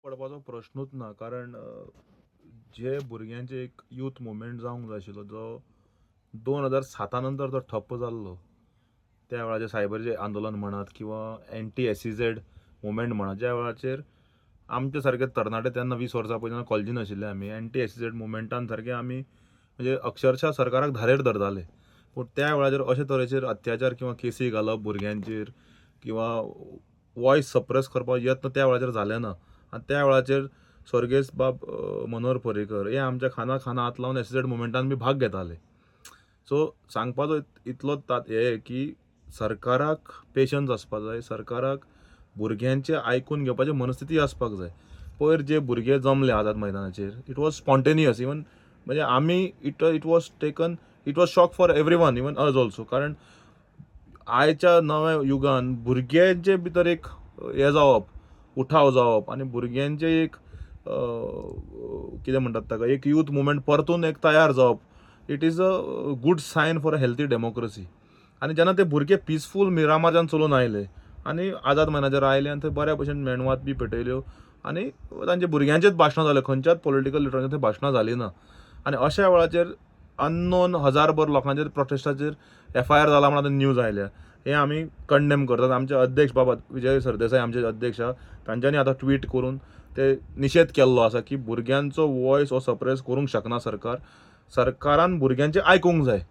पडपाचो प्रश्नूच ना. कारण जे भुरग्यांचे एक यूथ मुवमेंट जावंक जाय आशिल्लो जो 2007 नंतर तो ठप्प जाल्लो. त्या वेळाचेर सायबरचें आंदोलन म्हणत किंवा एंटी SEZ मुवमेंट म्हणत, ज्या वेळाचेर आमचे सारके तरणाटे तेन्ना 20 वर्सां पयलीं कॉलेजीन आशिल्ले आमी एंटी SEZ मुवमेंटान सारके आमी म्हणजे अक्षरशः सरकाराक धारेर धरताले. पूण त्या वेळाचेर अशे तरेचेर अत्याचार किंवा केसी घालप भुरग्यांचेर किंवा वॉयस सप्रेस करपाक यत्न त्या वेळाचेर जाले ना. आनी त्या वेळाचेर स्वर्गेस बाब मनोहर पर्रीकर हे आमच्या खाना खाना हात लावन SEZ मुवमेंटान बी भाग घेताले. सो सांगपाचो इतलोच हे की सरकाराक पेशन्स आसपाक जाय, सरकाराक भुरग्यांचे आयकून घेवपाची मनस्थिती आसपाक जाय. पयर जे भुरगे जमले आझाद मैदानाचेर इट वॉज स्पॉन्टेनियस. इवन म्हणजे आमी it was shock for everyone, even अज ऑल्सो. कारण आयच्या नव्या युगान भुरग्यांचे भितर एक हे जावप, उठाव जावप आनी भुरग्यांचे एक कितें म्हणटात ताका एक यूथ मुवमेंट परतून एक तयार जावप, it is a good sign for a healthy democracy. आनी जेन्ना ते भुरगे पिसफूल मिरामारच्यान चलून आयले आनी आझाद मैदानाचेर आयले आनी थंय बऱ्या भशेन मेणवात बी पेटयल्यो आनी तांचे भुरग्यांचेच भाशणां जाले, खंयच्याच पॉलिटिकल लिडरांची थंय भाशणां जालीं ना. आनी अशा वेळाचेर अननोन हजारभर लोकांचेर प्रोटेस्टाचेर FIR जाला म्हण आतां न्यूज आयल्या. हे आमी कंडेम करतात. आमचे अध्यक्ष बाबा विजय सरदेसाय आमचे अध्यक्ष तांच्यांनी आतां ट्वीट करून ते निशेध केल्लो आसा की भुरग्यांचो वॉयस हो सप्रेस करूंक शकना सरकारान भुरग्यांचे आयकूंक जाय.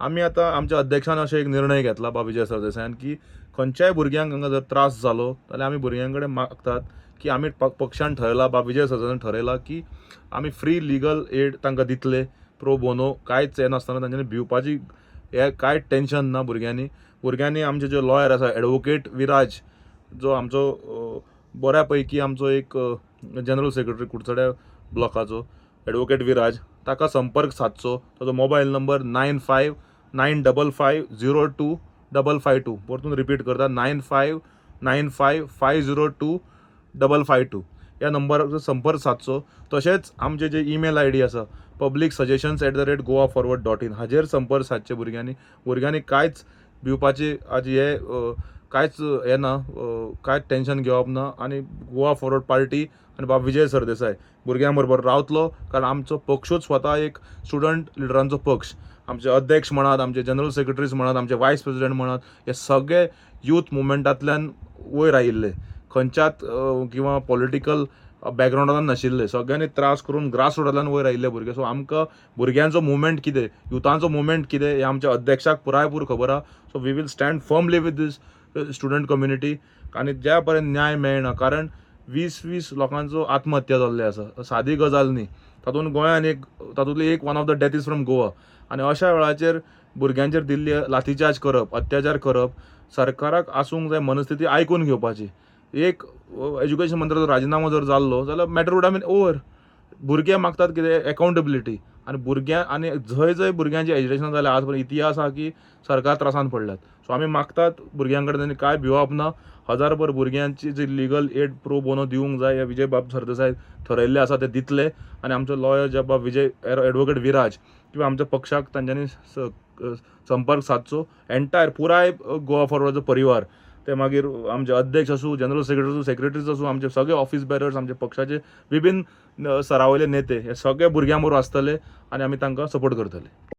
आमी आतां आमच्या अध्यक्षान अशें एक निर्णय घेतला बाबा विजय सरदेसायान की खंयच्याय भुरग्यांक हांगा जर त्रास जालो जाल्यार आमी भुरग्यां कडेन मागतात की आमी पक्षान ठरयला, बाबा विजय सरदेसायान ठरयला की आमी फ्री लिगल एड तांकां दितले प्रो बोनो. कांयच हें नासतना तांच्यांनी भिवपाची हे कांयच टेन्शन ना भुरग्यांनी आमचे जे लॉयर आसा एडवोकेट विराज जो आमचो बऱ्या पैकी आमचो एक जनरल सेक्रेटरी कुडचड्या ब्लॉकाचो एडवोकेट विराज, ताका संपर्क सादचो. ताजो मोबायल नंबर 9595502552. परतून रिपीट करता 9595502552. ह्या नंबराचो संपर्क सादचो. तशेंच आमचे जे ईमेल ID आसा publicsuggestions@goaforward.in हाजेर संपर्क सादचे भुरग्यांनी कांयच भिवपाची आज हे कांयच हे ना, कांयच टेन्शन घेवप ना. आनी गोवा फॉरवर्ड पार्टी आनी बाबा विजय सरदेसाय भुरग्यां बरोबर रावतलो. कारण आमचो पक्षूच स्वता एक स्टुडंट लिडरांचो पक्ष. आमचे अध्यक्ष म्हणत, आमचे जनरल सेक्रेटरीज म्हणत, आमचे वायस प्रेसिडेंट म्हणत, हे सगळे यूथ मुवमेंटांतल्यान वयर आयिल्ले, खंयच्याच किंवा पॉलिटिकल बॅकग्रावंडान नाशिल्ले. सगळ्यांनी त्रास करून ग्रास रुटांतल्यान वयर आयिल्ले भुरगे. सो आमकां भुरग्यांचो मुवमेंट कितें, युथांचो मुवमेंट कितें हे आमच्या अध्यक्षाक पुरायपूर खबर आहा. So we will stand firmly with this student community. आनी ज्या पर्यंत न्याय मेळना, कारण 20 लोकांचो आत्महत्या जाल्ले आसा, सादी गजाल न्ही. तातूंत गोंयान तातूंतली एक one of the death is from Goa. आनी अशा वेळाचेर भुरग्यांचेर दिल्ली लाठीचार्ज करप, अत्याचार करप, सरकाराक आसूंक जाय मनस्थिती आयकून घेवपाची. एक एज्युकेशन मंत्र्याचो राजिनामो जर जाल्लो जाल्यार matter would have been over. भुरगे मागतात कितें अकावंटेबिलिटी. आनी जंय भुरग्यांचे एज्युकेशन जालें आज पर्यंत इतिहास आहा की सरकार त्रासान पडल्यात. सो आमी मागतात भुरग्यां कडेन कांय भिवप ना. हजारभर भुरग्यांची जी लिगल एड प्रो बोनो दिवंक जाय हे विजय बाब सरदेसाय ठरयल्ले आसा ते दितले. आनी आमचो लॉयर जे बाब विजय एडवोकेट विराज किंवा आमच्या पक्षाक तांच्यांनी संपर्क सादचो. एंटायर पुराय गोवा फॉरवर्डचो परिवार, ते मागीर आमचे अध्यक्ष आसूं, जनरल सेक्रेटरी सेक्रेटरीज आसूं, आमचे सगळे ऑफिस बेरर्स, आमचे पक्षाचे विभिन्न स्तरावयले नेते, हे सगळे भुरग्यां बरोबर आसतले आनी आमी तांकां सपोर्ट करतले.